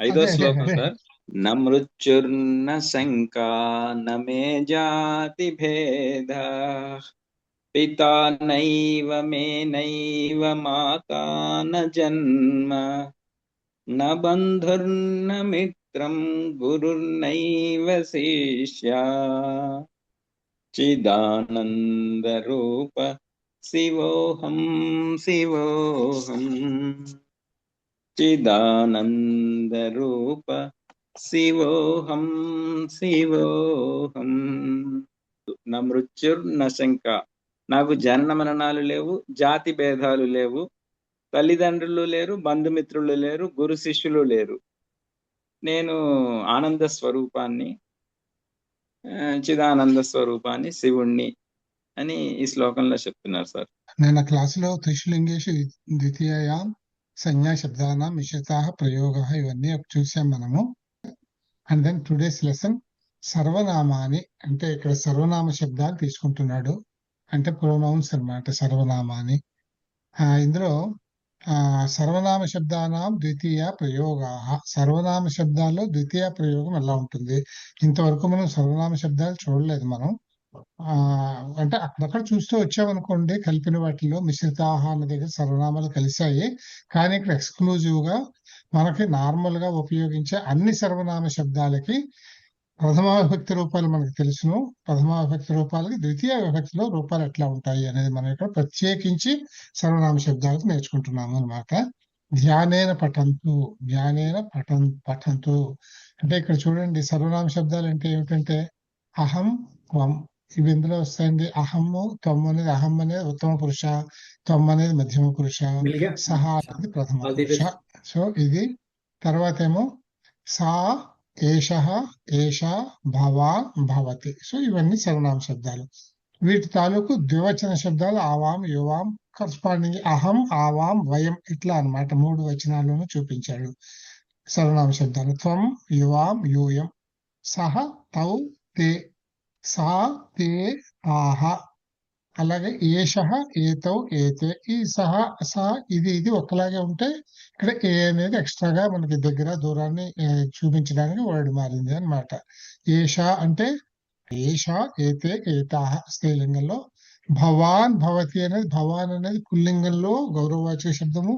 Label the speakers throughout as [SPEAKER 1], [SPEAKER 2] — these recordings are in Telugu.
[SPEAKER 1] ఐదో
[SPEAKER 2] అదే అదే
[SPEAKER 1] శ్లోకం
[SPEAKER 2] అదే.
[SPEAKER 1] సార్. న మృత్యుర్న శంకా న మే జాతి భేద పితా నైవ మే నైవ మాతా న జన్మ న బంధుర్న మిత్రం గురుర్నైవ శిష్యా చిదానంద రూప శివోహం శివోహం చిదానంద రూప శివోహం శివోహం. నా మృత్యుర్ న శంక, నాకు జనన మరణాలు లేవు, జాతి భేదాలు లేవు, తల్లిదండ్రులు లేరు, బంధుమిత్రులు లేరు, గురు శిష్యులు లేరు. నేను ఆనంద స్వరూపాన్ని, చిదానంద స్వరూపాన్ని, శివుణ్ణి అని ఈ శ్లోకంలో చెప్తున్నారు సార్.
[SPEAKER 2] నేను క్లాసులో త్రిశూలింగేషు ద్వితీయాం సంజ్ఞా శబ్దానాం మిశ్రితాః ప్రయోగాః ఇవన్నీ చూసాం మనము. అండ్ దెన్ టుడేస్ లెసన్ సర్వనామాని, అంటే ఇక్కడ సర్వనామ శబ్దాన్ని తీసుకుంటున్నాడు, అంటే ప్రొనౌన్స్ అన్నమాట సర్వనామాని. ఇందులో సర్వనామ శబ్దానాం ద్వితీయ ప్రయోగాః, సర్వనామ శబ్దాల్లో ద్వితీయ ప్రయోగం ఎలా ఉంటుంది. ఇంతవరకు మనం సర్వనామ శబ్దాలు చూడలేదు మనం. అంటే అక్కడక్కడ చూస్తూ వచ్చామనుకోండి, కలిపిన వాటిలో మిశ్రితాహ అన్న దగ్గర సర్వనామాలు కలిశాయి. కానీ ఇక్కడ ఎక్స్క్లూజివ్ గా మనకి నార్మల్ గా ఉపయోగించే అన్ని సర్వనామ శబ్దాలకి ప్రథమ విభక్తి రూపాలు మనకు తెలుసును, ప్రథమ విభక్తి రూపాలకి ద్వితీయ విభక్తిలో రూపాలు ఎట్లా ఉంటాయి అనేది మనం ఇక్కడ ప్రత్యేకించి సర్వనామ శబ్దాలకు నేర్చుకుంటున్నాము అనమాట. ధ్యానేన పఠంతు, ధ్యానేన పఠంతు అంటే ఇక్కడ చూడండి, సర్వనామ శబ్దాలు అంటే ఏమిటంటే అహం, త్వం, ఇవి ఇందులో వస్తాయండి. అహమ్ము, త్వం అనేది, అహం అనేది ఉత్తమ పురుష, త్వం అనేది మధ్యమ పురుష, సహ అనేది ప్రథమ పురుష. సో ఇది తర్వాత ఏమో సా, ఏషః, ఏషా, భవాన్, భవతి. సో ఇవన్నీ సర్వనామ శబ్దాలు. వీటి తాలూకు ద్వివచన శబ్దాలు ఆవాం, యువాం, కరస్పాండింగ్ అహం, ఆవాం, వయం, ఇట్లా అన్నమాట 3 వచనాల్లోనూ చూపించాడు సర్వనామ శబ్దాలు. త్వం, యువాం, యూయం, సహ, తౌ, తే, సా, తే, ఆహ, అలాగే ఏషః, ఏతౌ, ఏతే. ఈ సహ, సా, ఇది ఒకలాగే ఉంటే ఇక్కడ ఏ అనేది ఎక్స్ట్రాగా మనకి దగ్గర దూరాన్ని చూపించడానికి వర్డ్ మారింది అన్నమాట. ఏష అంటే ఏష, ఏతే, ఏతాహ స్త్రీలింగంలో. భవాన్, భవతి అనేది, భవాన్ అనేది పుల్లింగంలో గౌరవవాచక శబ్దము,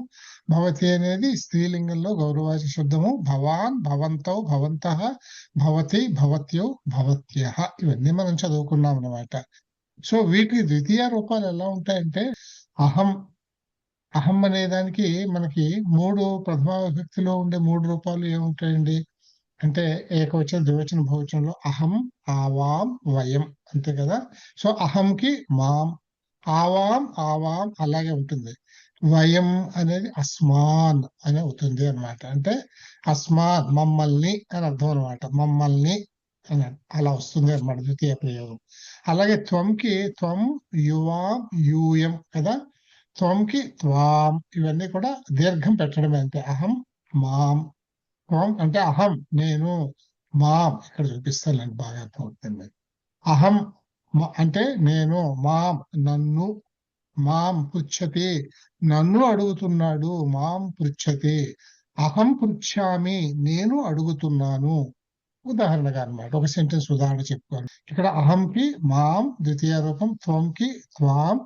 [SPEAKER 2] భవతి అనేది స్త్రీలింగంలో గౌరవవాచక శబ్దము. భవాన్, భవంతౌ, భవంతః, భవతి, భవత్యౌ, భవత్యః, ఇవన్నీ మనం చదువుకున్నాం అన్నమాట. సో వీటి ద్వితీయ రూపాలు ఎలా ఉంటాయంటే అహం, అహం అనే దానికి మనకి 3 ప్రథమ విభక్తిలో ఉండే 3 రూపాలు ఏముంటాయండి అంటే ఏకవచన, ద్వివచన, బహువచనంలో అహం, ఆవాం, వయం, అంతే కదా. సో అహంకి మాం, ఆవాం అలాగే ఉంటుంది. వయం అనేది అస్మాన్ అని అవుతుంది అన్నమాట. అంటే అస్మాన్ మమ్మల్ని అని అర్థం అనమాట, మమ్మల్ని అని అలా వస్తుంది అన్నమాట ద్వితీయ ప్రయోగం. అలాగే త్వంకి త్వం, యువాం, యూయం కదా. త్వంకి త్వాం, ఇవన్నీ కూడా దీర్ఘం పెట్టడమే, అంతే. అహం, మాం. త్వం అంటే అహం నేను, మాం ఇక్కడ చూపిస్తానండి బాగా అర్థమవుతుంది. అహం అంటే నేను, మాం నన్ను, మాం పృచ్చతి నన్ను అడుగుతున్నాడు, మాం పృచ్చతి. అహం పృచ్ఛామి నేను అడుగుతున్నాను. ఉదాహరణగా అన్నమాట, ఒక సెంటెన్స్ ఉదాహరణ చెప్పుకోవాలి. ఇక్కడ అహంకి మాం ద్వితీయ రూపం, త్వంకి త్వాం,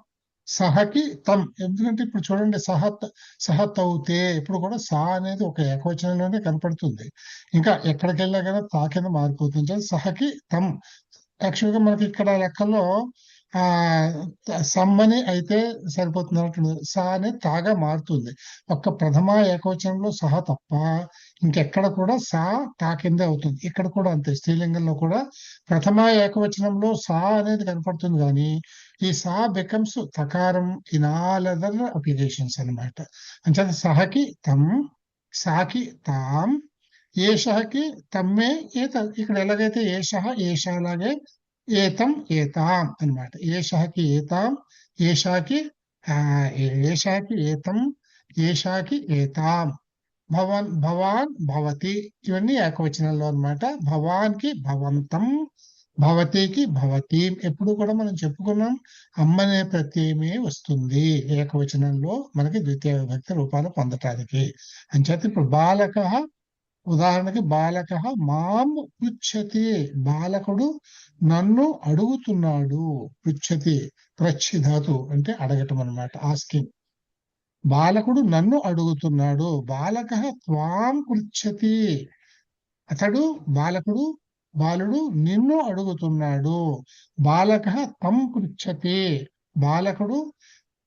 [SPEAKER 2] సహకి తం. ఎందుకంటే ఇప్పుడు చూడండి సహ తౌతే, ఇప్పుడు కూడా సా అనేది ఒక ఏకవచనంలోనే కనపడుతుంది. ఇంకా ఎక్కడికి వెళ్ళా కదా తా కింద మారిపోతుంది. సహకి తం. యాక్చువల్ గా మనకి ఇక్కడ లెక్కల్లో ఆ సమ్మని అయితే సరిపోతుంది అన్నట్టు, సా అనేది తాగా మారుతుంది. ఒక్క ప్రథమ ఏకవచనంలో సహ తప్ప ఇంకెక్కడ కూడా సా తా కిందే అవుతుంది. ఇక్కడ కూడా అంతే, స్త్రీలింగంలో కూడా ప్రథమ ఏకవచనంలో సా అనేది కనపడుతుంది, కానీ ఈ సా బికమ్స్ తకారం ఇన్ ఆల్ అదర్ అప్లికేషన్స్ అనమాట. అంచేత సహకి తం, సాకి తాం, ఏషకి తమ్మే ఏత. ఇక్కడ ఎలాగైతే ఏష ఏష అలాగే ఏతం ఏతాం అన్నమాట. ఏషకి ఏతాం, ఏషాకి ఏషాకి ఏతం, ఏషాకి ఏతాం. భవాన్ భవతి, ఇవన్నీ ఏకవచనంలో అన్నమాట. భవాన్ కి భవంతం, భవతికి భవతి. ఎప్పుడు కూడా మనం చెప్పుకున్నాం అమ్మనే ప్రత్యయమే వస్తుంది ఏకవచనంలో మనకి ద్వితీయ విభక్తి రూపాలు పొందటానికి. అంచేత ఇప్పుడు బాలక ఉదాహరణకి బాలక మాం పృచ్చతి, బాలకుడు నన్ను అడుగుతున్నాడు. పృచ్చతి ప్రచ్ఛి ధాతు అంటే అడగటం అన్నమాట, ఆస్కింగ్. బాలకుడు నన్ను అడుగుతున్నాడు. బాలక త్వాం పృచ్చతి, అతడు బాలకుడు బాలుడు నిన్ను అడుగుతున్నాడు. బాలక తం పృచ్చతి, బాలకుడు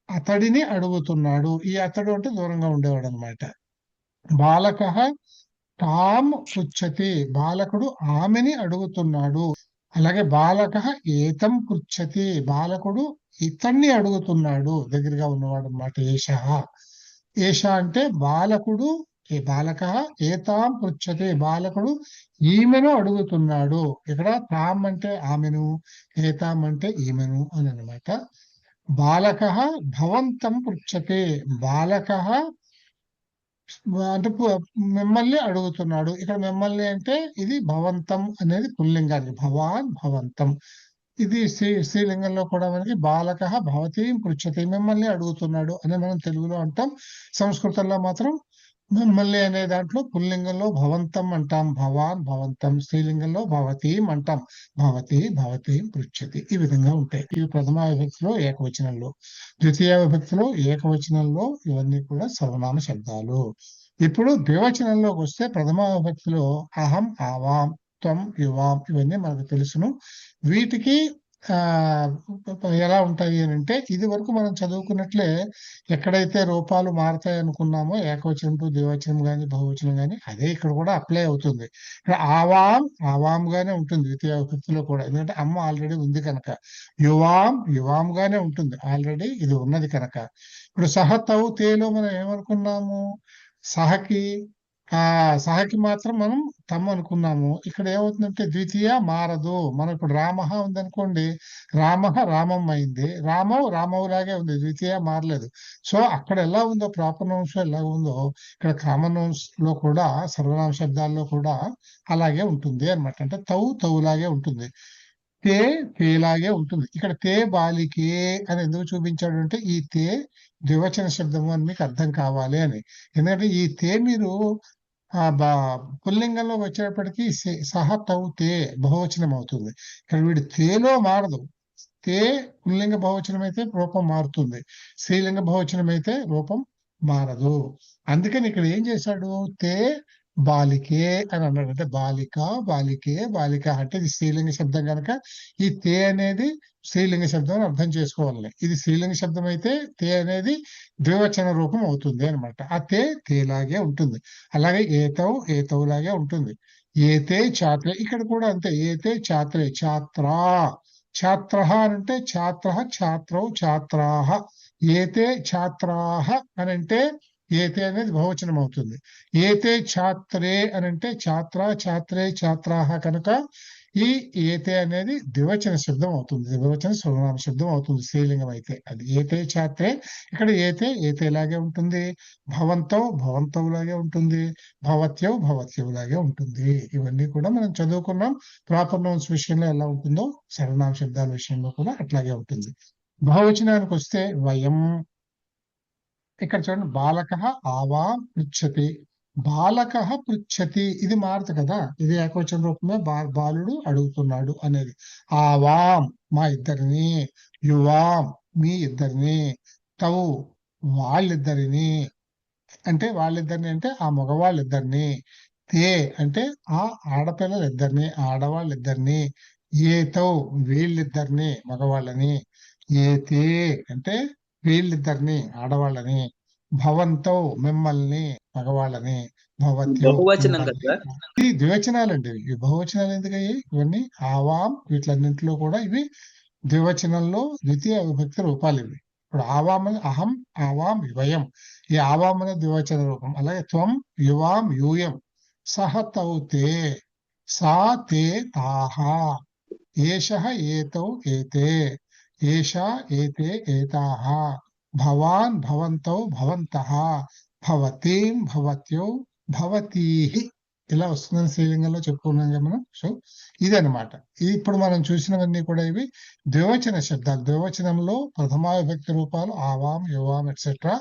[SPEAKER 2] అతడిని అడుగుతున్నాడు. ఈ అతడు అంటే దూరంగా ఉండేవాడు అనమాట. బాలక తాం పృచ్చతి, బాలకుడు ఆమెని అడుగుతున్నాడు. అలాగే బాలక ఏతం పృచ్చతి, బాలకుడు ఇతన్ని అడుగుతున్నాడు, దగ్గరగా ఉన్నవాడు అన్నమాట. ఏష అంటే బాలకుడు, ఏ బాలక ఏతాం పృచ్చతి, బాలకుడు ఈమెను అడుగుతున్నాడు. ఇక్కడ తాం అంటే ఆమెను, ఏతాం అంటే ఈమెను అని అనమాట. బాలక భవంతం పృచ్చతి, బాలక అంటే మిమ్మల్ని అడుగుతున్నాడు. ఇక్కడ మిమ్మల్ని అంటే ఇది భవంతం అనేది పుల్లింగానికి, భవాన్ భవంతం. ఇది స్త్రీలింగంలో కూడా మనకి బాలక భవతి పృచ్చతి, మిమ్మల్ని అడుగుతున్నాడు అని మనం తెలుగులో అంటాం. సంస్కృతంలో మాత్రం మిమ్మల్ని అనే దాంట్లో పుల్లింగంలో భవంతం అంటాం, భవాన్ భవంతం. స్త్రీలింగంలో భవతీం అంటాం, భవతి భవతీం పృచ్చతి. ఈ విధంగా ఉంటాయి. ఇవి ప్రథమ విభక్తిలో ఏకవచనంలో. ద్వితీయ విభక్తిలో ఏకవచనంలో ఇవన్నీ కూడా సర్వనామ శబ్దాలు. ఇప్పుడు ద్వివచనంలోకి వస్తే ప్రథమ విభక్తిలో అహం, ఆవాం, త్వం, యువాం ఇవన్నీ మనకు తెలుసును. వీటికి ఎలా ఉంటాయి అని అంటే, ఇది వరకు మనం చదువుకున్నట్లే ఎక్కడైతే రూపాలు మారతాయి అనుకున్నామో ఏకవచనం టు ద్వివచనం గాని బహువచనం గాని, అదే ఇక్కడ కూడా అప్లై అవుతుంది. ఇక్కడ ఆవాం ఆవాం గానే ఉంటుంది ద్వితీయ విభక్తిలో కూడా, ఎందుకంటే అమ్మ ఆల్రెడీ ఉంది కనుక. యువాం యువాం గానే ఉంటుంది, ఆల్రెడీ ఇది ఉన్నది కనుక. ఇప్పుడు సహ తౌ తేలో మనం ఏమనుకున్నాము, సహకి సహకి మాత్రం మనం తమ్ అనుకున్నాము. ఇక్కడ ఏమవుతుందంటే ద్వితీయ మారదు. మనం ఇప్పుడు రామహ ఉందనుకోండి, రామహ రామం అయింది, రామవ్ రామవ్ లాగే ఉంది, ద్వితీయ మారలేదు. సో అక్కడ ఎలా ఉందో ప్రాపర్ నౌన్స్ ఎలా ఉందో ఇక్కడ కామన్ నౌన్స్ లో కూడా సర్వనామ శబ్దాల్లో కూడా అలాగే ఉంటుంది అన్నమాట. అంటే తౌ తౌ లాగే ఉంటుంది, తే తేలాగే ఉంటుంది. ఇక్కడ తే బాలికే అని ఎందుకు చూపించాడు అంటే, ఈ తే ద్వివచన శబ్దము అని మీకు అర్థం కావాలి అని. ఎందుకంటే ఈ తే మీరు పుల్లింగంలో వచ్చేటప్పటికి సహ తౌ తే బహువచనం అవుతుంది. ఇక్కడ వీడు తేలో మారదు. తే పుల్లింగ బహువచనం అయితే రూపం మారుతుంది, స్త్రీలింగ బహువచనం అయితే రూపం మారదు. అందుకని ఇక్కడ ఏం చేశాడు, తే బాలికే అని అన్నాడు. అంటే బాలిక బాలికే బాలిక అంటే ఇది స్త్రీలింగ శబ్దం కనుక ఈ తే అనేది స్త్రీలింగ శబ్దం అని అర్థం చేసుకోవాలి. ఇది స్త్రీలింగ శబ్దం అయితే తే అనేది ద్వివచన రూపం అవుతుంది అనమాట. ఆ తే తేలాగే ఉంటుంది. అలాగే ఏతౌ లాగే ఉంటుంది. ఏతే ఛాత్రే, ఇక్కడ కూడా అంతే, ఏతే ఛాత్రే ఛాత్రా. ఛాత్ర అంటే ఛాత్ర ఛాత్రౌ ఛాత్రాహ. ఏతే ఛాత్రాహ అని అంటే ఏతే అనేది బహువచనం అవుతుంది. ఏతే ఛాత్రే అని అంటే ఛాత్ర ఛాత్రే ఛాత్రాహ కనుక ఈ ఏతే అనేది ద్వివచన శబ్దం అవుతుంది, ద్వివచన సర్వనామ శబ్దం అవుతుంది స్త్రీలింగం అయితే. అది ఏతే ఛాత్రే, ఇక్కడ ఏతే లాగే ఉంటుంది, భవంతౌ లాగే ఉంటుంది, భవత్యౌ లాగే ఉంటుంది. ఇవన్నీ కూడా మనం చదువుకున్నాం. ప్రాపర్ నౌన్స్ విషయంలో ఎలా ఉంటుందో సర్వనామ శబ్దాల విషయంలో కూడా అట్లాగే ఉంటుంది. బహువచనానికి వస్తే వయం. ఇక్కడ చూడండి, బాలక ఆవాం పృచ్చతి, బాలక పృచ్చతి ఇది మారదు కదా, ఇది ఏకవచన రూపమే, బాలుడు అడుగుతున్నాడు అనేది. ఆవాం మా ఇద్దరిని, యువాం మీ ఇద్దరిని, తౌ వాళ్ళిద్దరిని అంటే వాళ్ళిద్దరిని అంటే ఆ మగవాళ్ళిద్దరిని, తే అంటే ఆ ఆడపిల్లలిద్దరిని ఆడవాళ్ళిద్దరిని, ఏతౌ వీళ్ళిద్దరిని మగవాళ్ళని, ఏతే అంటే వీళ్ళిద్దరిని ఆడవాళ్ళని, భవంతౌ మిమ్మల్ని మగవాళ్ళని, భవత్యౌ
[SPEAKER 3] బహువచనం కదా
[SPEAKER 2] మిమ్మల్ని.
[SPEAKER 3] సార్?
[SPEAKER 2] ఇది ద్వివచనాలండి. ఈ బహువచనాలు ఎందుకయ్యి ఇవన్నీ, ఆవాం వీటిలన్నింటిలో కూడా ఇవి ద్వివచనంలో ద్వితీయ విభక్తి రూపాలు ఇవి. ఇప్పుడు ఆవాం అహం ఆవాం వయం, ఈ ఆవాం అనే ద్వివచన రూపం. అలాగే త్వం యువాం యూయం, సహ తౌ తే, సా తే తాహ, ఏషః ఏతౌ ఏతే, ఏషా ఏతే ఏతాః, భవాన్ భవంతౌ భవంతః, భవతీం భవత్యౌ భవతీః. ఇలా వస్తుందని స్త్రీలింగంలో చెప్పుకున్నాం కదా మనం. సో ఇదన్నమాట. ఇప్పుడు మనం చూసినవన్నీ కూడా ఇవి ద్వివచన శబ్దాలు. ద్వివచనంలో ప్రథమా విభక్తి రూపాలు ఆవాం, యువాం ఎట్సెట్రా.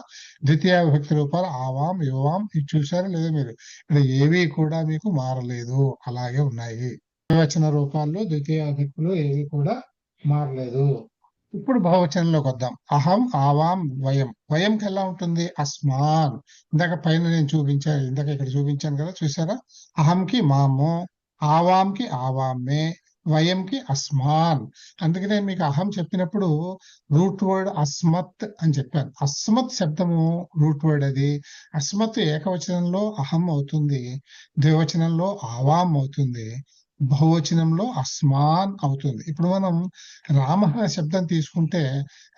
[SPEAKER 2] ద్వితీయ విభక్తి రూపాలు ఆవాం, యువాం. ఇది చూసారా లేదా మీరు? ఇక్కడ ఏవి కూడా మీకు మారలేదు, అలాగే ఉన్నాయి. ద్వివచన రూపాల్లో ద్వితీయ విభక్తులు ఏవి కూడా మారలేదు. ఇప్పుడు బహువచనంలోకి వద్దాం. అహం, ఆవాం, వయం. వయంకి ఎలా ఉంటుంది? అస్మాన్. ఇందాక పైన నేను చూపించాను, ఇందాక ఇక్కడ చూపించాను కదా, చూసారా? అహంకి మాము, ఆవాంకి ఆవామే, వయంకి అస్మాన్. అందుకనే మీకు అహం చెప్పినప్పుడు రూట్ వర్డ్ అస్మత్ అని చెప్పాను. అస్మత్ శబ్దము రూట్ వర్డ్ అది. అస్మత్ ఏకవచనంలో అహం అవుతుంది, ద్వివచనంలో ఆవాం అవుతుంది, బహువచనంలో అస్మాన్ అవుతుంది. ఇప్పుడు మనం రామ శబ్దం తీసుకుంటే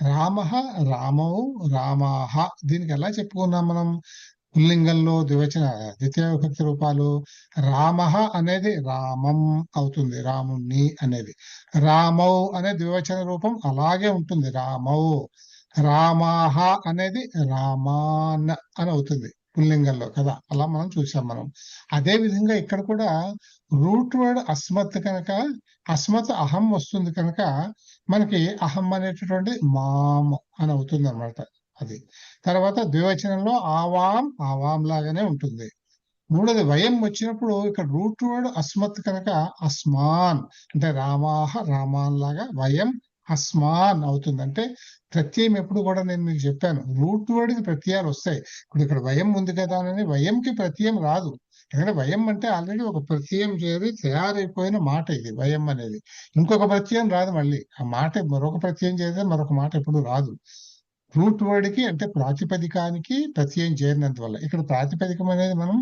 [SPEAKER 2] రామ, రామౌ, రామాహ. దీనికి ఎలా చెప్పుకున్నాం మనం? పుల్లింగంలో ద్వితీయ విభక్తి రూపాలు. రామ అనేది రామం అవుతుంది, రాముణ్ణి అనేది. రామౌ అనే ద్వివచన రూపం అలాగే ఉంటుంది, రామౌ. రామాహ అనేది రామాన్ అని అవుతుంది పుల్లింగంలో కదా, అలా మనం చూసాం మనం. అదే విధంగా ఇక్కడ కూడా రూట్ వర్డ్ అస్మత్ కనుక అస్మత్ అహం వస్తుంది కనుక మనకి అహం అనేటటువంటి మామ్ అని అవుతుంది అనమాట. అది తర్వాత ద్వివచనంలో ఆవాం, ఆవాం లాగానే ఉంటుంది. మూడోది వయం వచ్చినప్పుడు ఇక్కడ రూట్ వర్డ్ అస్మత్ కనుక అస్మాన్ అంటే రామాహ, రామాన్ లాగా వయం అస్మాన్ అవుతుంది. అంటే ప్రత్యయం ఎప్పుడు కూడా నేను మీకు చెప్పాను, రూట్ వర్డ్ కి ప్రత్యయాలు వస్తాయి. ఇప్పుడు ఇక్కడ వయం ఉంది కదా అని వయంకి ప్రత్యయం రాదు. ఎందుకంటే వయం అంటే ఆల్రెడీ ఒక ప్రత్యయం చేరి తయారైపోయిన మాట ఇది వయం అనేది. ఇంకొక ప్రత్యయం రాదు, మళ్ళీ ఆ మాట మరొక ప్రత్యయం చేస్తే మరొక మాట ఎప్పుడు రాదు. రూట్ వర్డ్ కి అంటే ప్రాతిపదికానికి ప్రత్యయం చేరినందువల్ల ఇక్కడ ప్రాతిపదికం అనేది మనం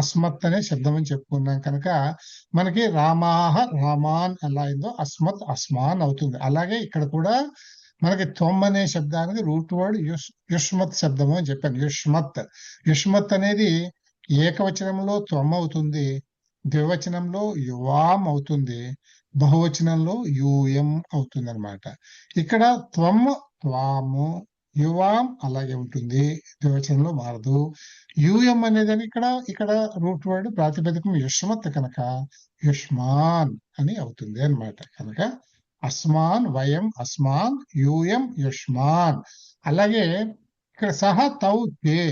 [SPEAKER 2] అస్మత్ అనే శబ్దం అని చెప్పుకున్నాం కనుక మనకి రామాహ, రామాన్ ఎలా అయిందో అస్మత్ అస్మాన్ అవుతుంది. అలాగే ఇక్కడ కూడా మనకి త్వం అనే శబ్దానికి రూట్ వర్డ్ యుష్మత్ శబ్దము అని చెప్పాను. యుష్మత్. యుష్మత్ అనేది ఏకవచనంలో త్వం అవుతుంది, ద్వివచనంలో యువాం అవుతుంది, బహువచనంలో యూయం అవుతుంది అనమాట. ఇక్కడ త్వం, త్వాము, యువాం అలాగే ఉంటుంది, ద్వివచనంలో మారదు. యూఎం అనేది ఇక్కడ రూట్ వర్డ్ ప్రాతిపదికం యుష్మత్ కనుక యుష్మాన్ అని అవుతుంది అన్నమాట. కనుక అస్మాన్, వయం అస్మాన్, యూఎం యుష్మాన్. అలాగే ఇక్కడ సహ, తౌ, తే.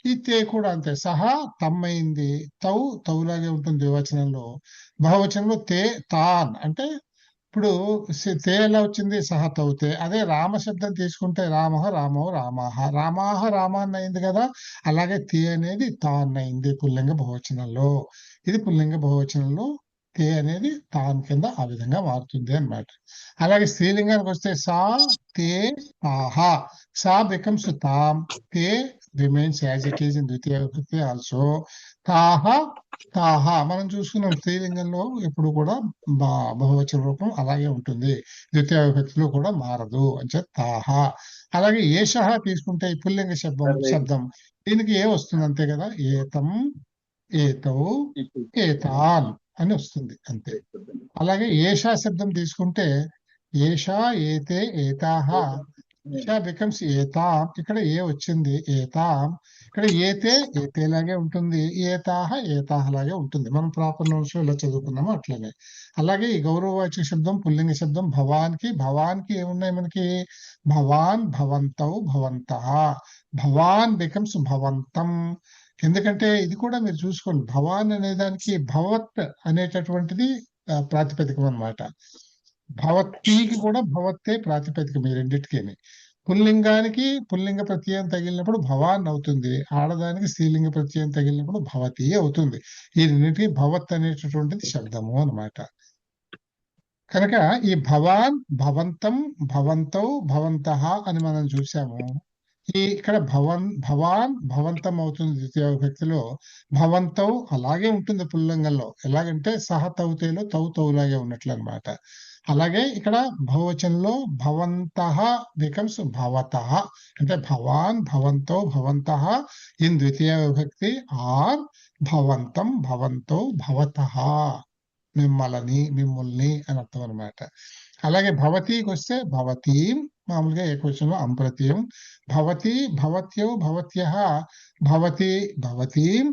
[SPEAKER 2] ఈ తే కూడా అంతే, సహా తమ్మైంది, తౌ తౌలాగే ఉంటుంది ద్వివచనంలో, బహువచనంలో తే తాన్. అంటే ఇప్పుడు తే ఎలా వచ్చింది? సహ తౌతే. అదే రామ శబ్దం తీసుకుంటే రామ, రామో, రామాహ. రామాహ రామాన్ అయింది కదా, అలాగే తే అనేది తాన్ అయింది పుల్లింగ బహువచనంలో. ఇది పుల్లింగ బహువచనంలో తే అనేది తాన్ కింద ఆ విధంగా మారుతుంది అన్నమాట. అలాగే స్త్రీలింగానికి వస్తే సా, తే, తాహ. సా బికమ్స్ తామ్, తే remains as it is in ద్వితీయ విభక్తి ఆల్సో. తాహ, తాహ మనం చూసుకున్నాం స్త్రీలింగంలో ఎప్పుడు కూడా బహువచన రూపం అలాగే ఉంటుంది, ద్వితీయ విభక్తిలో కూడా మారదు అని తాహ. అలాగే ఏషః తీసుకుంటే ఈ పుల్లింగ శబ్దం దీనికి ఏ వస్తుంది అంతే కదా, ఏతం, ఏతౌ, ఏతాన్ అని వస్తుంది అంతే. అలాగే ఏషా శబ్దం తీసుకుంటే ఏషా, ఏతే, ఏతాహ. ఏషా బికమ్స్ ఏతాం. ఇక్కడ ఏ వచ్చింది, ఏతాం. ఇక్కడ ఏతే ఏతేలాగే ఉంటుంది, ఏతాహ ఏతాహ లాగే ఉంటుంది. మనం ప్రాపర్ నోట్స్ లో ఇలా చదువుకున్నాము అట్లనే. అలాగే ఈ గౌరవవాచక శబ్దం పుల్లింగ శబ్దం భవాన్కి ఏమున్నాయి మనకి? భవాన్, భవంతౌ, భవంతః. భవాన్ బికమ్స్ భవంతం. ఎందుకంటే ఇది కూడా మీరు చూసుకోండి, భవాన్ అనే దానికి భవత్ అనేటటువంటిది ప్రాతిపదికం అన్నమాట. భవత్తికి కూడా భవత్తే ప్రాతిపదికం, ఈ రెండింటికి. పుల్లింగానికి పుల్లింగ ప్రత్యయం తగిలినప్పుడు భవాన్ అవుతుంది, ఆడదానికి స్త్రీలింగ ప్రత్యయం తగిలినప్పుడు భవతి అవుతుంది. ఈ రెండింటికి భవత్ అనేటటువంటిది శబ్దము అన్నమాట. కనుక ఈ భవాన్, భవంతం, భవంతౌ, భవంతః అని మనం చూసాము. ఇక్కడ భవాన్ భవంతం అవుతుంది ద్వితీయ విభక్తిలో, భవంతౌ అలాగే ఉంటుంది పుల్లింగంలో. ఎలాగంటే సహ తౌతేలో తౌ తౌలాగే ఉన్నట్లు అన్నమాట. అలాగే ఇక్కడ బహువచనంలో భవంతః బికమ్స్ భవతః. అంటే భవాన్, భవంతౌ, భవంతః ఇన్ ద్వితీయ విభక్తి ఆర్ భవంతం, భవంతౌ, భవతః. మిమ్మల్ని అని అర్థం అనమాట. అలాగే భవతికి వస్తే భవతీం, మామూలుగా ఏకవచనంలో అంప్రత్యయం. భవతి, భవత్యౌ, భవత్యః, భవతి, భవతీం,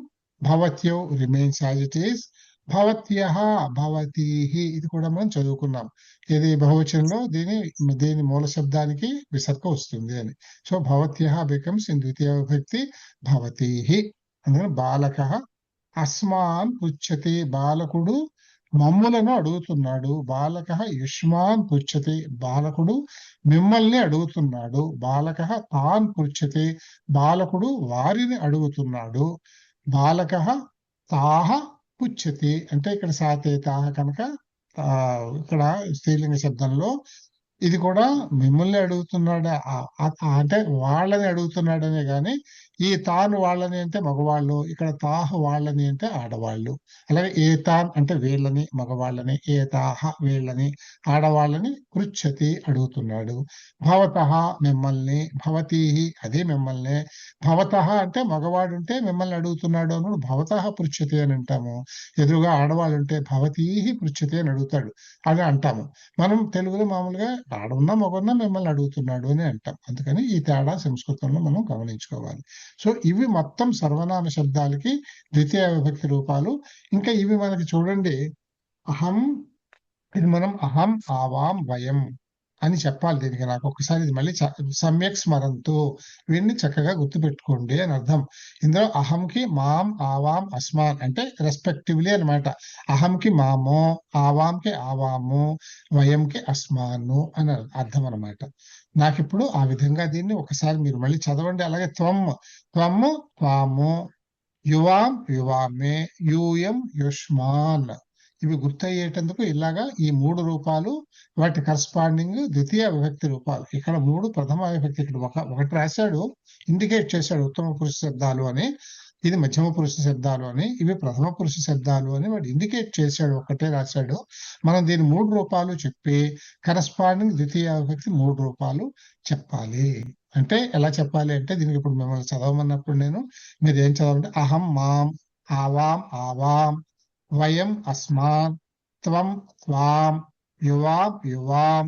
[SPEAKER 2] భవత్యౌ రిమైన్స్ యాజ్ ఇట్ ఈస్, భవత్యః భవతీహి ఇది కూడా మనం చదువుకున్నాం. ఇది బహువచనంలో దీని మూల శబ్దానికి విసర్గ వస్తుంది అని. సో భవత్యః బికమ్స్ ఇన్ ద్వితీయ విభక్తి భవతీహి. అందుకని బాలకః అస్మాన్ పృచ్చతి, బాలకుడు మమ్ములను అడుగుతున్నాడు. బాలకః యుష్మాన్ పృచ్చతి, బాలకుడు మిమ్మల్ని అడుగుతున్నాడు. బాలకః తాన్ పృచ్చతి, బాలకుడు వారిని అడుగుతున్నాడు. బాలకః తాహ పుచ్చతి అంటే ఇక్కడ సాతే తాహ కనుక ఇక్కడ స్త్రీలింగ శబ్దంలో ఇది కూడా మిమ్మల్ని అడుగుతున్నాడు అంటే వాళ్ళని అడుగుతున్నాడనే గాని ఈ తాను వాళ్ళని అంటే మగవాళ్ళు, ఇక్కడ తాహ వాళ్ళని అంటే ఆడవాళ్ళు. అలాగే ఏ తాన్ అంటే వీళ్ళని మగవాళ్ళని, ఏ తాహ వీళ్ళని ఆడవాళ్ళని పృచ్చతి అడుగుతున్నాడు. భవతః మిమ్మల్ని, భవతీహి అదే మిమ్మల్ని, భవతః అంటే మగవాడు ఉంటే మిమ్మల్ని అడుగుతున్నాడు అన్నాడు భవతః పృచ్చతి అని అంటాము. ఎదురుగా ఆడవాళ్ళు ఉంటే భవతీహి పృచ్చతి అని అడుగుతాడు అని అంటాము. మనం తెలుగులో మామూలుగా ఆడున్నా మగున్నా మిమ్మల్ని అడుగుతున్నాడు అని అంటాం. అందుకని ఈ తేడా సంస్కృతంలో మనం గమనించుకోవాలి. సో ఇవి మొత్తం సర్వనామ శబ్దాలకి ద్వితీయ విభక్తి రూపాలు. ఇంకా ఇవి మనకి చూడండి, అహం, ఇది మనం అహం ఆవాం వయం అని చెప్పాలి. దీనికి నాకు ఒకసారి ఇది మళ్ళీ సమ్యక్ స్మరంతో వీటిని చక్కగా గుర్తుపెట్టుకోండి అని అర్థం. ఇందులో అహంకి మాం ఆవాం అస్మాన్ అంటే రెస్పెక్టివ్లీ అనమాట. అహంకి మామో, ఆవాంకి ఆవాము, వయంకి అస్మాను అని అర్థం అనమాట. నాకు ఇప్పుడు ఆ విధంగా దీన్ని ఒకసారి మీరు మళ్ళీ చదవండి. అలాగే త్వము త్వాము, యువాం యువామే, యూయం యుష్మాన్ ఇవి గుర్తయ్యేటందుకు ఇలాగా ఈ 3 రూపాలు వాటి కరస్పాండింగ్ ద్వితీయ విభక్తి రూపాలు. ఇక్కడ 3 ప్రథమ విభక్తి. ఇక్కడ ఒకటి రాశాడు, ఇండికేట్ చేశాడు ఉత్తమ పురుష శబ్దాలు అని, ఇది మధ్యమ పురుష శబ్దాలు అని, ఇవి ప్రథమ పురుష శబ్దాలు అని వాడు ఇండికేట్ చేశాడు, ఒక్కటే రాశాడు. మనం దీని 3 రూపాలు చెప్పి కరస్పాండింగ్ ద్వితీయ విభక్తి 3 రూపాలు చెప్పాలి. అంటే ఎలా చెప్పాలి అంటే దీనికి ఇప్పుడు మిమ్మల్ని చదవమన్నప్పుడు మీరు ఏం చదవాలంటే అహం మాం, ఆవాం ఆవాం, వయం అస్మాన్, త్వం త్వాం, యువాం యువాం,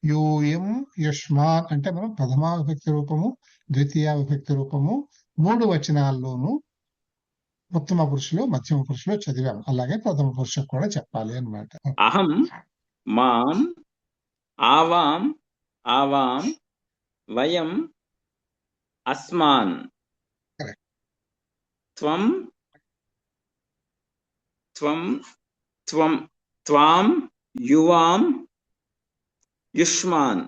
[SPEAKER 2] యూయం యుష్మాన్ అంటే మనం ప్రథమా విభక్తి రూపము, ద్వితీయ విభక్తి రూపము 3 వచనాల్లోనూ ఉత్తమ పురుషులు మధ్యమ పురుషులు చదివాం. అలాగే ప్రథమ పురుషులకు కూడా చెప్పాలి అన్నమాట.
[SPEAKER 1] అహం మాం ఆవాం ఆవాం వయం అస్మాన్, త్వం త్వం త్వం త్వాం యువాం యుష్మాన్.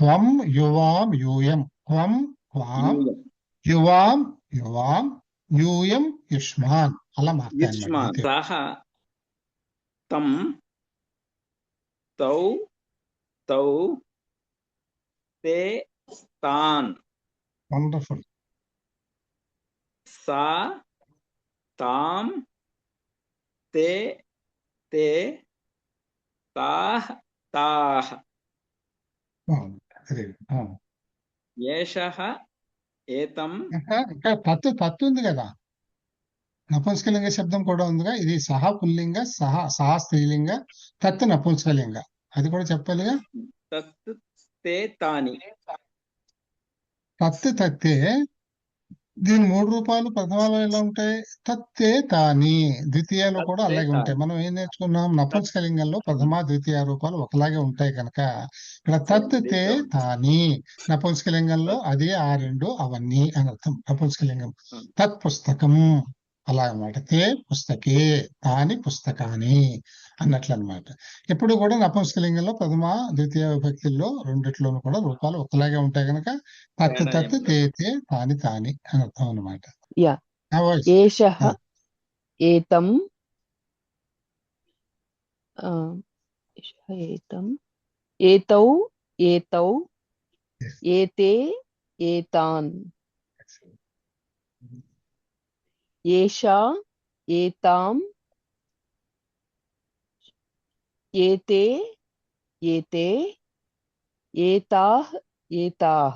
[SPEAKER 2] త్వం యువాం యూయం, త్వం త్వాం యువాం యువాం యూయం యుష్మాన్ అలా
[SPEAKER 1] యుష్మాన్. సహ తం తౌ తౌ తే తాన్.
[SPEAKER 2] వండర్ఫుల్.
[SPEAKER 1] సా తాం తే తే తాహ్ తాహ్. ఏషః ఏతం.
[SPEAKER 2] ఇంకా తత్తు ఉంది కదా, నపుంసకలింగ శబ్దం కూడా ఉందిగా. ఇది సహ పుల్లింగ, సహ స్త్రీలింగ, తత్ నపుంసకలింగ. అది కూడా చెప్పాలిగా.
[SPEAKER 1] తత్ తే తాని.
[SPEAKER 2] తత్ తత్తే దీని 3 రూపాలు ప్రథమాలో ఎలా ఉంటాయి? తత్తే తాని. ద్వితీయాలు కూడా అలాగే ఉంటాయి. మనం ఏం నేర్చుకున్నాం? నపుంసకలింగంలో ప్రథమ ద్వితీయ రూపాలు ఒకలాగే ఉంటాయి కనుక ఇక్కడ తత్ తే తాని. నపుంసకలింగంలో అది ఆ 2 అవన్నీ అని అర్థం. నపుంసకలింగం తత్ పుస్తకం అలా అన్నమాట. తే పుస్తకే, తాని పుస్తకాని అన్నట్లు అనమాట. ఎప్పుడు కూడా నపుంసకలింగంలో ప్రథమ ద్వితీయ విభక్తుల్లో రెండిట్లోనూ కూడా రూపాలు ఒకలాగే ఉంటాయి కనుక తత్ తత్ తే తే తాని తాని అని అర్థం అనమాట.
[SPEAKER 3] ఏషః ఏతం ఏతౌ ఏతౌ ఏతే ఏతాన్ ఏషా ఏతాం ఏతే ఏతే ఏతాః ఏతాః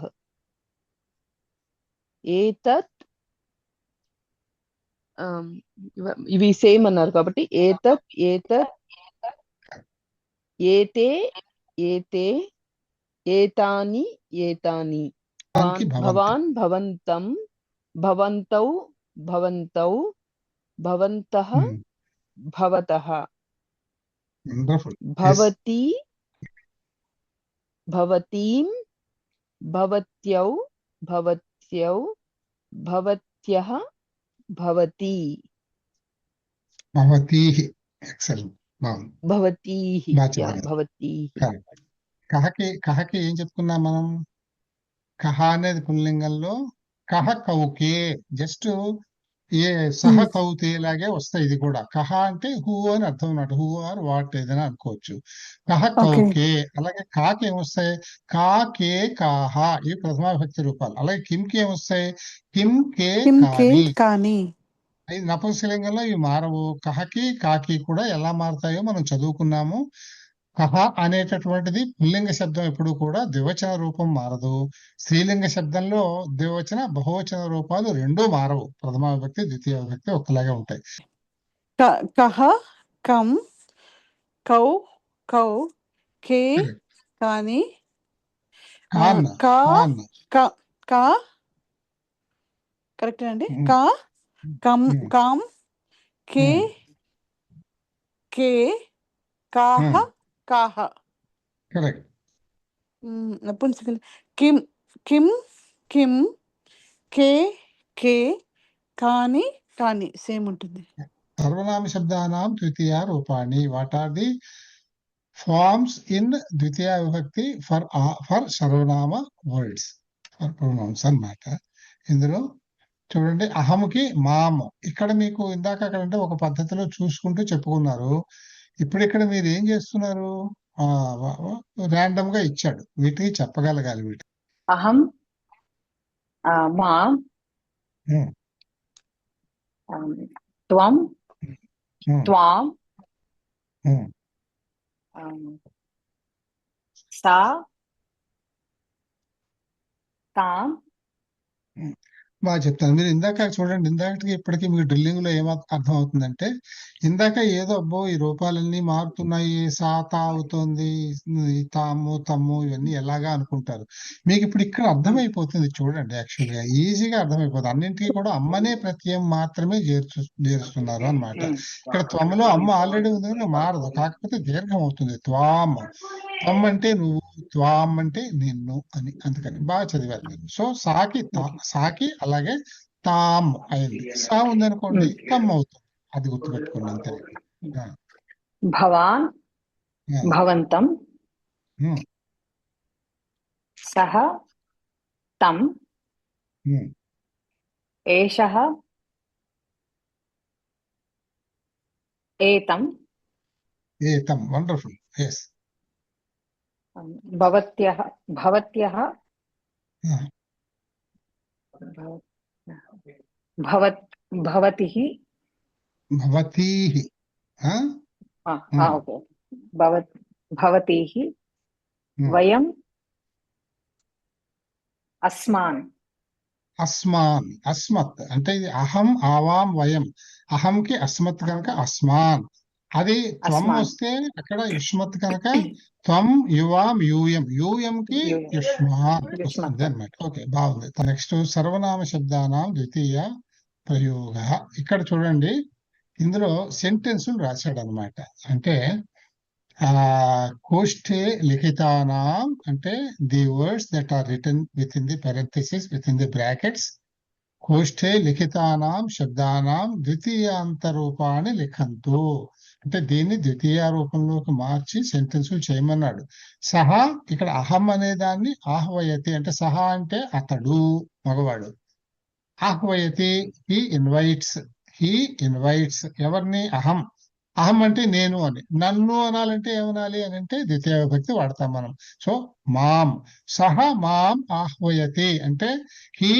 [SPEAKER 3] ఏతత్. ఇవి సేమ్ అన్నారు కాబట్టి ఏతత్ ఏతత్ ఏతే ఏతే ఏతాని ఏతాని. భవాన్ భవంతం భవంతౌ భవంతౌ భవంతః, భవతః,
[SPEAKER 2] వండర్ఫుల్.
[SPEAKER 3] భవతి, భవతీం, భవత్యౌ, భవత్యౌ, భవత్యః, భవతి,
[SPEAKER 2] భవతీహి. ఎక్సలెంట్, బాగుంది,
[SPEAKER 3] భవతీః,
[SPEAKER 2] బాగా చెప్పారు.
[SPEAKER 3] భవతీః.
[SPEAKER 2] కరెక్ట్. కహకి ఏం చెప్పుకున్నాం మనం? కహ అనేది పుల్లింగంలో కహ కౌకే, జస్ట్ ఏ సహ కౌతే లాగే వస్తాయి. ఇది కూడా కహ అంటే హూ అని అర్థం అన్నమాట. హూ ఆర్ వాట్ ఏదైనా అనుకోవచ్చు. కహ కౌకే. అలాగే కాకి ఏమొస్తాయి? కాకే కాహ, ఇవి ప్రథమా విభక్తి రూపాలు. అలాగే కింకి ఏమొస్తాయి? కిం కే కాని. ఇది నపుంసకలింగంలో ఇవి మారవు. కహకి కాకి కూడా ఎలా మారతాయో మనం చదువుకున్నాము. కహ అనేటటువంటిది పుల్లింగ శబ్దం ఎప్పుడు కూడా ద్వివచన రూపం మారదు. స్త్రీలింగ శబ్దంలో ద్వివచన బహువచన రూపాలు రెండూ మారవు. ప్రథమా విభక్తి ద్వితీయ విభక్తి ఒక్కలాగే ఉంటాయి.
[SPEAKER 4] కహ, కం, కౌ, కౌ, కే, కాని,
[SPEAKER 2] కాన్
[SPEAKER 4] కా,
[SPEAKER 2] కాన్
[SPEAKER 4] కా, కరెక్ట్ అండి. కా, కం, కాం, కే, కే, కాహ, కాహ.
[SPEAKER 2] కరెక్ట్.
[SPEAKER 4] నపుంసకలింగం. కిం, కిం, కిం, కే, కే, కాని, కాని సేమ్ ఉంటుంది.
[SPEAKER 2] సర్వనామ శబ్దానాం ద్వితీయ రూపాణి. What are the forms in ద్వితీయ విభక్తి ఫర్ సర్వనామ వర్డ్స్, ఫర్ ప్రొనౌన్స్ అన్నమాట. ఇందులో చూడండి, అహంకి మామ్. ఇక్కడ మీకు ఇందాక అక్కడ అంటే ఒక పద్ధతిలో చూసుకుంటూ చెప్పుకున్నారు. ఇప్పుడు ఇక్కడ మీరు ఏం చేస్తున్నారు? ర్యాండమ్ గా ఇచ్చాడు, వీటికి చెప్పగలగాలి. వీటి
[SPEAKER 5] అహం, మాం, త్వం, త్వాం, సా, తాం.
[SPEAKER 2] బాగా చెప్తాను. మీరు ఇందాక చూడండి, ఇందాకటికి ఇప్పటికీ మీకు డ్రిల్లింగ్ లో ఏం అర్థం అవుతుందంటే, ఇందాక ఏదో అబ్బో ఈ రూపాలన్నీ మారుతున్నాయి, సా తా అవుతోంది, ఈ తాము తమ్ము ఇవన్నీ ఎలాగా అనుకుంటారు. మీకు ఇప్పుడు ఇక్కడ అర్థమైపోతుంది. చూడండి, యాక్చువల్ గా ఈజీగా అర్థమైపోతుంది. అన్నింటికీ కూడా అమ్మనే ప్రత్యయం మాత్రమే చేరుస్తున్నారు అన్నమాట. ఇక్కడ త్వమలో అమ్మ ఆల్రెడీ ఉంది కనుక మారదు, కాకపోతే దీర్ఘం అవుతుంది. త్వామ్, త్వం అంటే నువ్వు, త్వాం అంటే నిన్ను అని. అందుకని బాగా చదివారు మీరు. సో సాకి అలాగే తామ్ అయింది. సా ఉందనుకోండి తమ్ అవుతుంది. అది గుర్తుపెట్టుకోండి అంతే.
[SPEAKER 5] భవాన్, భవంతం, సహ, తం, ఏషః, ఏతం,
[SPEAKER 2] ఏతం. వండర్ఫుల్. ఎస్.
[SPEAKER 5] భవత్యః, భవత్యః, భవతిః,
[SPEAKER 2] భవతీహి.
[SPEAKER 5] ఓకే, భవతీః, వయం, అస్మాన్.
[SPEAKER 2] అస్మాన్, అస్మత్ అంటే ఇది అహం, ఆవాం, వయం. అహంకి అస్మత్ కనుక అస్మాన్. అది త్వం వస్తే అక్కడ యుష్మత్ కనుక త్వం, యువాం, యూయం. యూయం కి యుష్మాన్ వస్తుంది అన్నమాట. ఓకే, బాగుంది. నెక్స్ట్ సర్వనామ శబ్దానాం ద్వితీయ ప్రయోగ. ఇక్కడ చూడండి, ఇందులో సెంటెన్సులు రాశాడు అనమాట. అంటే కోష్ఠే లిఖితానాం అంటే the words that are written with in the parenthesis, with in the brackets. కోష్ఠే లిఖితానాం శబ్దానాం ద్వితీయాంత రూపాన్ని లిఖంతు. అంటే దీన్ని ద్వితీయ రూపంలోకి మార్చి సెంటెన్సులు చేయమన్నాడు. సహా, ఇక్కడ అహం అనే దాన్ని ఆహ్వయతి అంటే సహా అంటే అతడు, మగవాడు. ఆహ్వయతి, హీ ఇన్వైట్స్. ఎవరిని? అహం. అహం అంటే నేను అని. నన్ను అనాలంటే ఏమనాలి అని అంటే ద్వితీయ విభక్తి వాడతాం మనం. సో మాం, సహ మాం ఆహ్వయతి అంటే హీ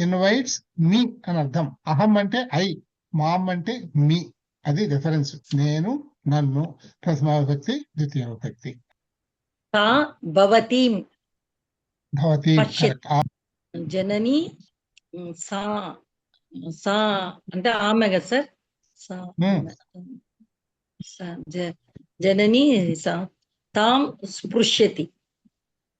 [SPEAKER 2] ఇన్వైట్స్ మీ అని అర్థం. అహం అంటే ఐ, మాం అంటే మీ. అది రిఫరెన్స్. నేను, నన్ను. ప్రథమా విభక్తి, ద్వితీయ విభక్తి.
[SPEAKER 6] తా భవతీం,
[SPEAKER 2] భవతి.
[SPEAKER 6] పశ్యత్. జనని, సా, సా అంటే ఆమె కదా సార్. జనని సా తాం స్పృశ్యతి.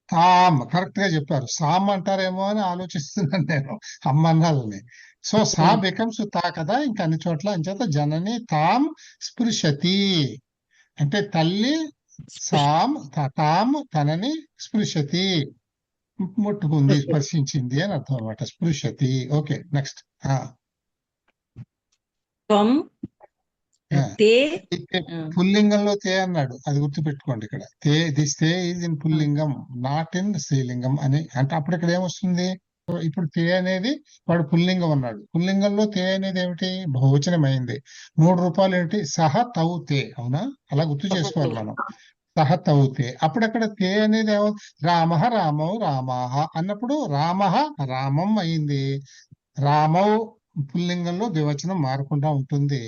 [SPEAKER 2] తామ్ కరెక్ట్ గా చెప్పారు. సామ్ అంటారేమో అని ఆలోచిస్తున్నాను నేను అమ్మన్నాలని. సో సా బికమ్స్ తా కదా ఇంకా అన్ని చోట్ల. అంచేత జనని తామ్ స్పృశతి అంటే తల్లి తామ్ తనని స్పృశతి ముట్టుకుంది, స్పర్శించింది అని అర్థం అనమాట. స్పృశతి. Okay next.
[SPEAKER 6] త్వం తే
[SPEAKER 2] పుల్లింగంలో తే అన్నాడు, అది గుర్తుపెట్టుకోండి. ఇక్కడ తే, దిస్ తే ఈజ్ ఇన్ పుల్లింగం, నాట్ ఇన్ స్త్రీలింగం అని. అంటే అప్పుడు ఇక్కడ ఏమొస్తుంది? ఇప్పుడు తే అనేది వాడు పుల్లింగం అన్నాడు. పుల్లింగంలో తే అనేది ఏమిటి? బహువచనం అయింది. 3 రూపాయలు ఏమిటి? సహ తౌ తే. అవునా? అలా గుర్తు చేసుకోవాలి మనం. సహ తౌ తే. అప్పుడు అక్కడ తే అనేది రామ రామౌ రామాహ అన్నప్పుడు రామ రామం అయింది. రామౌ పుల్లింగంలో ద్వివచనం మారకుండా ఉంటుంది.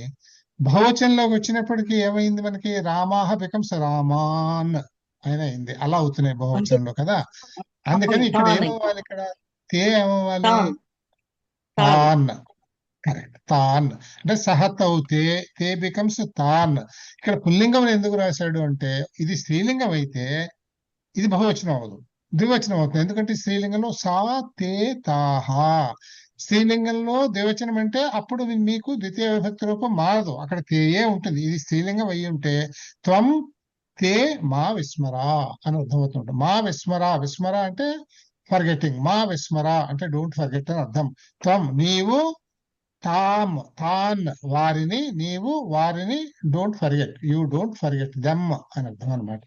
[SPEAKER 2] బహువచనంలోకి వచ్చినప్పటికీ ఏమైంది మనకి? రామాహ బికమ్స్ రామాన్ అని అయింది. అలా అవుతున్నాయి బహువచనంలో కదా. అందుకని ఇక్కడ ఏమవ్వాలి? ఇక్కడ తే ఏమవ్వాలి? తాన్. కరెక్ట్. తాన్ అంటే సహతౌ తే, తే బికమ్స్ తాన్. ఇక్కడ పుల్లింగం ఎందుకు రాశాడు అంటే ఇది స్త్రీలింగం అయితే ఇది బహువచనం అవ్వదు, ద్వివచనం అవుతుంది. ఎందుకంటే స్త్రీలింగంలో సా తే తాహ. స్త్రీలింగంలో ద్వివచనం అంటే అప్పుడు మీకు ద్వితీయ విభక్తి రూపం మారదు, అక్కడ తేయే ఉంటుంది. ఇది స్త్రీలింగం అయ్యి ఉంటే త్వం తే మా విస్మరా అని అర్థమవుతుంటుంది. మా విస్మరా, విస్మర అంటే ఫర్గెటింగ్, మా విస్మర అంటే డోంట్ ఫర్గెట్ అని అర్థం. త్వం నీవు, తామ్ తాన్ వారిని, నీవు వారిని, don't forget, you don't forget them అని అర్థం అనమాట.